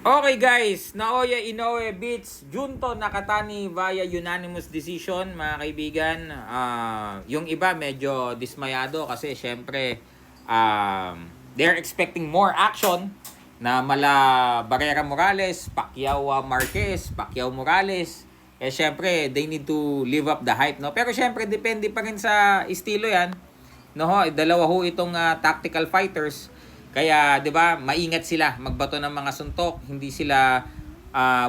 Okay guys, Naoya Inoue beats Junto Nakatani via unanimous decision mga kaibigan. Yung iba medyo dismayado kasi syempre they're expecting more action na mala Barrera Morales, Pacquiao Marquez, Pacquiao Morales. Syempre they need to live up the hype, no? Pero syempre depende pa rin sa estilo yan. No, dalawa ho itong tactical fighters. Kaya 'di ba, maingat sila magbato ng mga suntok, hindi sila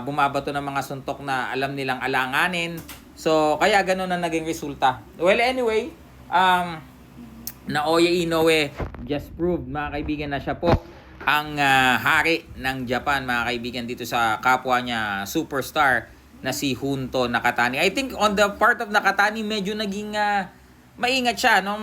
bumabato ng mga suntok na alam nilang alanganin. So kaya ganoon ang naging resulta. Well, anyway, Naoya Inoue just proved mga kaibigan na siya po ang hari ng Japan mga kaibigan dito sa kapwa niya superstar na si Junto Nakatani. I think on the part of Nakatani medyo naging maingat siya no,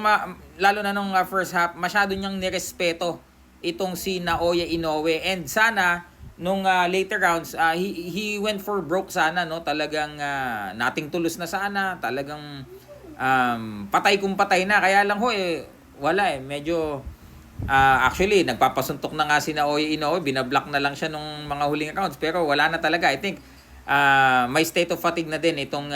lalo na nung first half, masyado niyang nirespeto itong si Naoya Inoue, and sana nung later rounds he went for broke sana, no? Talagang nating tulos na sana, talagang patay kung patay na. Kaya lang ho wala medyo actually nagpapasuntok na nga si Naoya Inoue, binablock na lang siya nung mga huling rounds, pero wala na talaga. I think may state of fatigue na din itong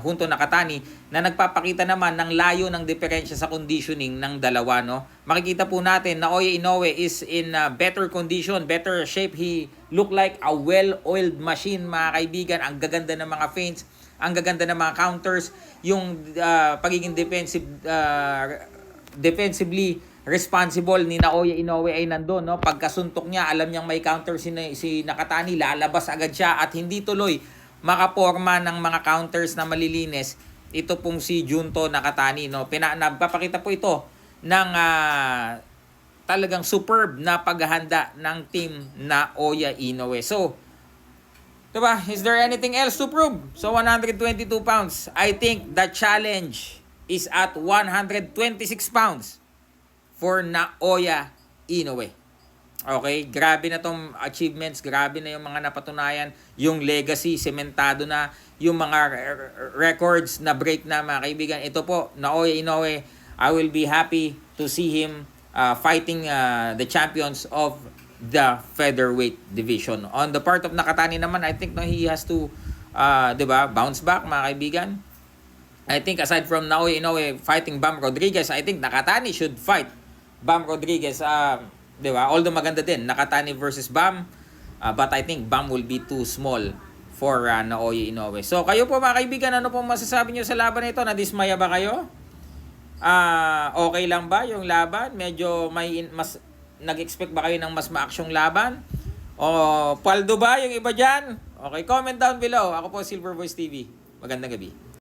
Junto Nakatani na nagpapakita naman ng layo ng diferensya sa conditioning ng dalawa, no? Makikita po natin Naoya Inoue is in better condition, better shape. He look like a well-oiled machine mga kaibigan. Ang gaganda ng mga feints, ang gaganda ng mga counters, yung pagiging defensively responsible ni Naoya Inoue ay nandun, no? Pagkasuntok niya, alam niyang may counter si Nakatani, lalabas agad siya at hindi tuloy makaporma ng mga counters na malilinis ito pong si Junto Nakatani, no? Nagpapakita po ito ng talagang superb na paghahanda ng team Naoya Inoue. So, diba? Is there anything else to prove? So, 122 pounds. I think the challenge is at 126 pounds for Naoya Inoue. Okay, grabe na tong achievements, grabe na yung mga napatunayan, yung legacy, sementado na, yung mga records na break na mga kaibigan. Ito po, Naoya Inoue, I will be happy to see him fighting the champions of the featherweight division. On the part of Nakatani naman, I think no, he has to diba, bounce back mga kaibigan. I think aside from Naoya Inoue fighting Bam Rodriguez, I think Nakatani should fight Bam Rodriguez, di ba? Although maganda din, Nakatani versus Bam, but I think Bam will be too small for Naoya Inoue. So kayo po mga kaibigan, ano po masasabi niyo sa laban na ito? Nadismaya ba kayo? Okay lang ba yung laban? Medyo mas nag-expect ba kayo ng mas maaksyong laban? O paldo ba yung iba dyan? Okay, comment down below. Ako po Silver Voice TV. Magandang gabi.